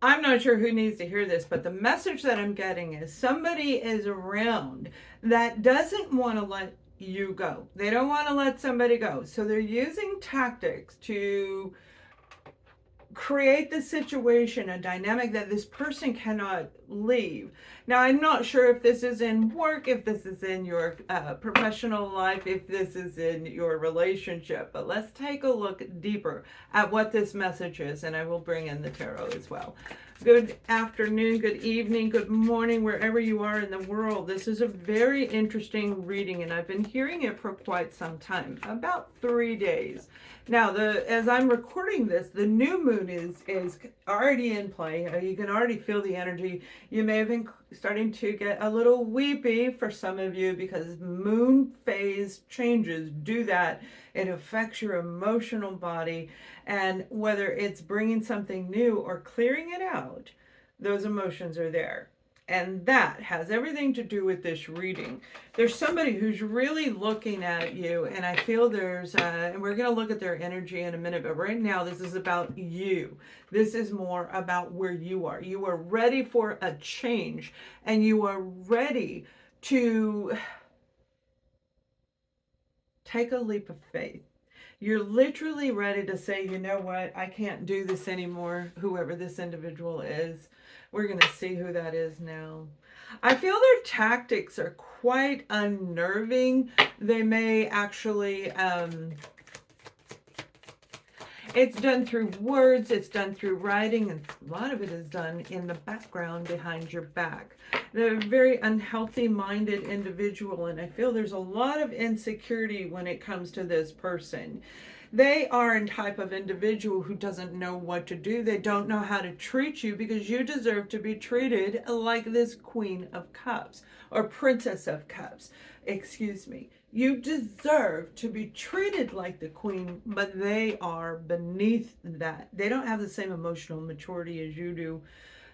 I'm not sure who needs to hear this, but the message that I'm getting is somebody is around that doesn't want to let you go. They don't want to let somebody go. So they're using tactics to create the situation, a dynamic that this person cannot leave. Now, I'm not sure if this is in work, if this is in your professional life, if this is in your relationship, but let's take a look deeper at what this message is, and I will bring in the tarot as well. Good afternoon, good evening, good morning, wherever you are in the world. This is a very interesting reading, and I've been hearing it for quite some time, about 3 days. Now, as I'm recording this, the new moon is already in play. You can already feel the energy. You may have been starting to get a little weepy for some of you because moon phase changes do that. It affects your emotional body, and whether it's bringing something new or clearing it out, those emotions are there. And that has everything to do with this reading. There's somebody who's really looking at you, and I feel and we're going to look at their energy in a minute, but right now this is about you. This is more about where you are. You are ready for a change, and you are ready to take a leap of faith. You're literally ready to say, you know what, I can't do this anymore, whoever this individual is. We're going to see who that is now. I feel their tactics are quite unnerving. They may actually, it's done through words, it's done through writing, and a lot of it is done in the background behind your back. They're a very unhealthy minded individual, and I feel there's a lot of insecurity when it comes to this person. They are a type of individual who doesn't know what to do. They don't know how to treat you because you deserve to be treated like this Queen of Cups or Princess of Cups. Excuse me. You deserve to be treated like the queen, but they are beneath that. They don't have the same emotional maturity as you do.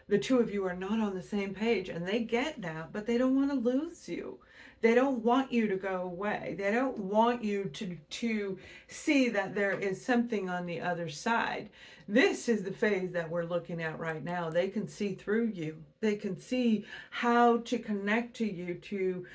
The two of you are not on the same page, and they get that, but they don't want to lose you. They don't want you to go away. They don't want you to see that there is something on the other side. This is the phase that we're looking at right now. They can see through you. They can see how to connect to you,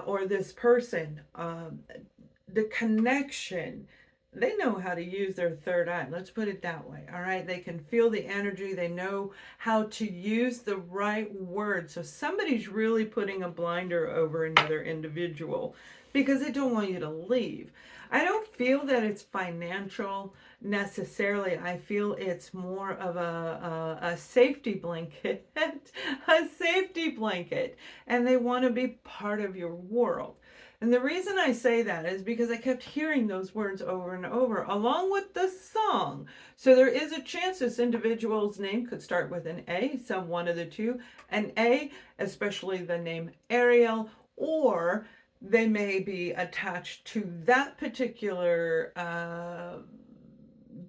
or this person. The connection, they know how to use their third eye. Let's put it that way. All right. They can feel the energy. They know how to use the right words. So somebody's really putting a blinder over another individual because they don't want you to leave. I don't feel that it's financial necessarily. I feel it's more of a safety blanket, a safety blanket, and they want to be part of your world. And the reason I say that is because I kept hearing those words over and over, along with the song. So there is a chance this individual's name could start with an A, some one of the two, an A, especially the name Ariel, or they may be attached to that particular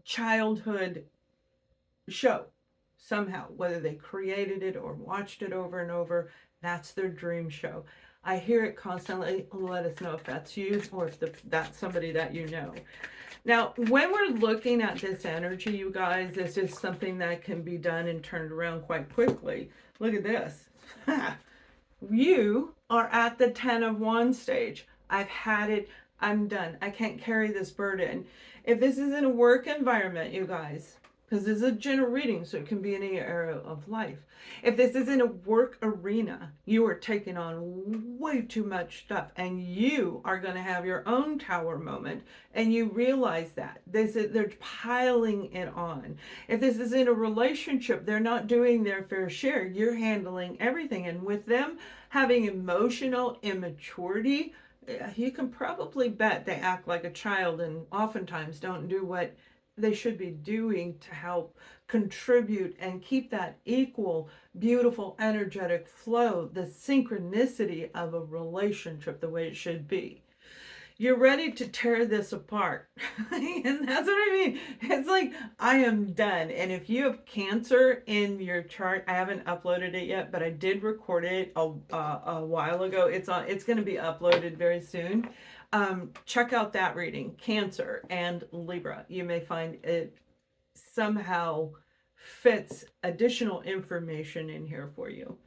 childhood show somehow, whether they created it or watched it over and over. That's their dream show. I hear it constantly. Let us know if that's you or if that's somebody that you know. Now, when we're looking at this energy, you guys, this is something that can be done and turned around quite quickly. Look at this. You are at the 10 of Wands stage. I've had it. I'm done. I can't carry this burden. If this is in a work environment, you guys, because this is a general reading, so it can be in any area of life. If this is in a work arena, you are taking on way too much stuff, and you are going to have your own tower moment, and you realize that they're piling it on. If this is in a relationship, they're not doing their fair share. You're handling everything, and with them having emotional immaturity, you can probably bet they act like a child and oftentimes don't do what they should be doing to help contribute and keep that equal, beautiful, energetic flow, the synchronicity of a relationship the way it should be. You're ready to tear this apart. And that's what I mean. It's like, I am done. And if you have Cancer in your chart, I haven't uploaded it yet, but I did record it a while ago. It's going to be uploaded very soon. Check out that reading, Cancer and Libra. You may find it somehow fits additional information in here for you.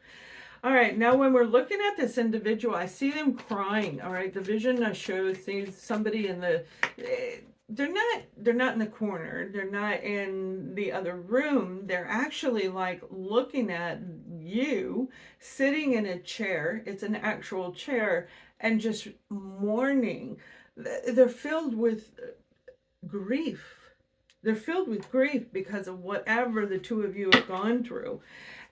All right, now when we're looking at this individual, I see them crying. All right, the vision I show sees somebody in the they're not in the corner. They're not in the other room. They're actually like looking at you sitting in a chair. It's an actual chair, and just mourning. They're filled with grief. They're filled with grief because of whatever the two of you have gone through.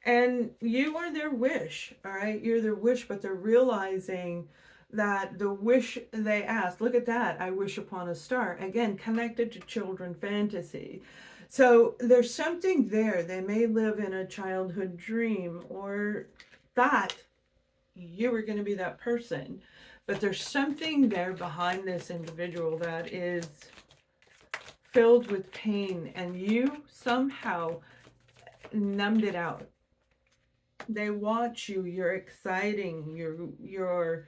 And you are their wish, all right? You're their wish, but they're realizing that the wish they asked, look at that, I wish upon a star. Again, connected to children fantasy. So there's something there. They may live in a childhood dream or thought you were going to be that person. But there's something there behind this individual that is filled with pain, and you somehow numbed it out. They watch you, you're exciting, you're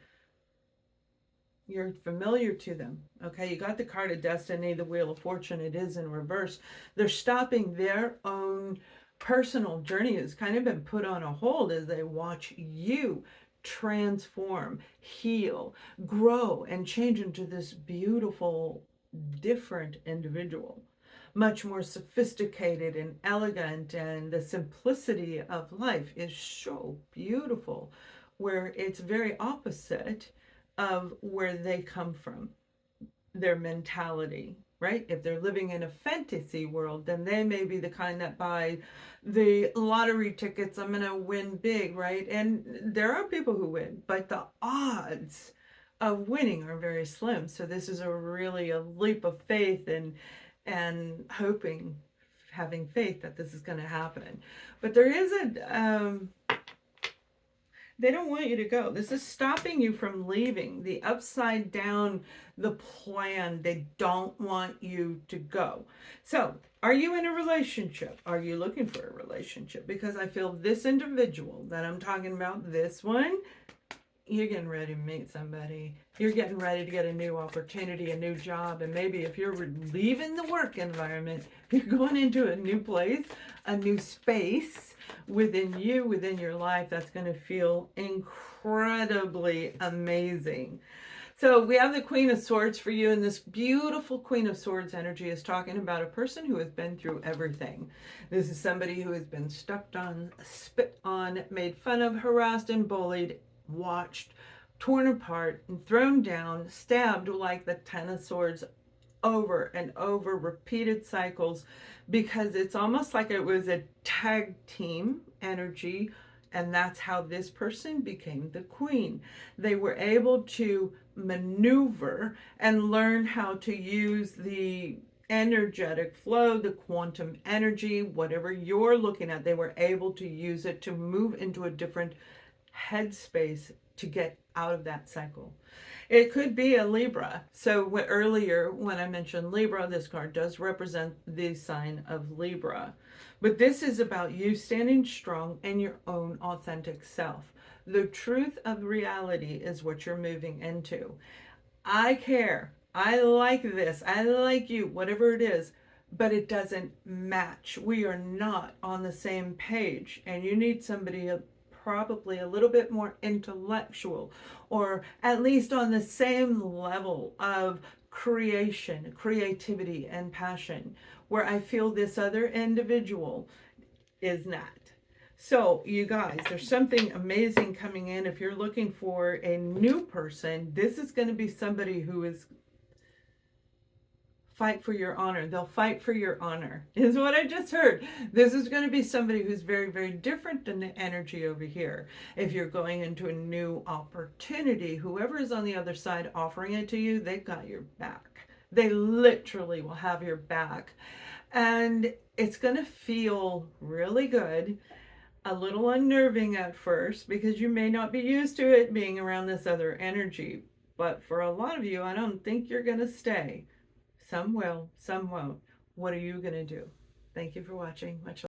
familiar to them. Okay, you got the card of destiny, the wheel of fortune, it is in reverse. They're stopping their own personal journey. It's kind of been put on a hold as they watch you transform, heal, grow, and change into this beautiful, different individual. Much more sophisticated and elegant, and the simplicity of life is so beautiful, where it's very opposite of where they come from, their mentality, right? If they're living in a fantasy world, then they may be the kind that buy the lottery tickets, I'm going to win big, right? And there are people who win, but the odds of winning are very slim. So this is really a leap of faith, and hoping, having faith that this is going to happen. But there is they don't want you to go. This is stopping you from leaving. The upside down, the plan, they don't want you to go. So, are you in a relationship? Are you looking for a relationship? Because I feel this individual that I'm talking about, this one, you're getting ready to meet somebody. You're getting ready to get a new opportunity, a new job. And maybe if you're leaving the work environment, you're going into a new place, a new space within you, within your life, that's going to feel incredibly amazing. So we have the Queen of Swords for you, and this beautiful Queen of Swords energy is talking about a person who has been through everything. This is somebody who has been stepped on, spit on, made fun of, harassed and bullied, watched, torn apart, and thrown down, stabbed like the Ten of Swords over and over, repeated cycles, because it's almost like it was a tag team energy, and that's how this person became the queen. They were able to maneuver and learn how to use the energetic flow, the quantum energy, whatever you're looking at, they were able to use it to move into a different headspace to get out of that cycle. It could be a Libra. So earlier when I mentioned Libra, this card does represent the sign of Libra. But this is about you standing strong in your own authentic self. The truth of reality is what you're moving into. I care. I like this. I like you, whatever it is, but it doesn't match. We are not on the same page, and you need somebody probably a little bit more intellectual, or at least on the same level of creation, creativity, and passion, where I feel this other individual is not. So, you guys, there's something amazing coming in. If you're looking for a new person, this is going to be somebody who is fight for your honor. They'll fight for your honor, is what I just heard. This is going to be somebody who's very, very different than the energy over here. If you're going into a new opportunity, whoever is on the other side offering it to you, they've got your back. They literally will have your back. And it's going to feel really good. A little unnerving at first, because you may not be used to it being around this other energy. But for a lot of you, I don't think you're going to stay. Some will, some won't. What are you going to do? Thank you for watching. Much love.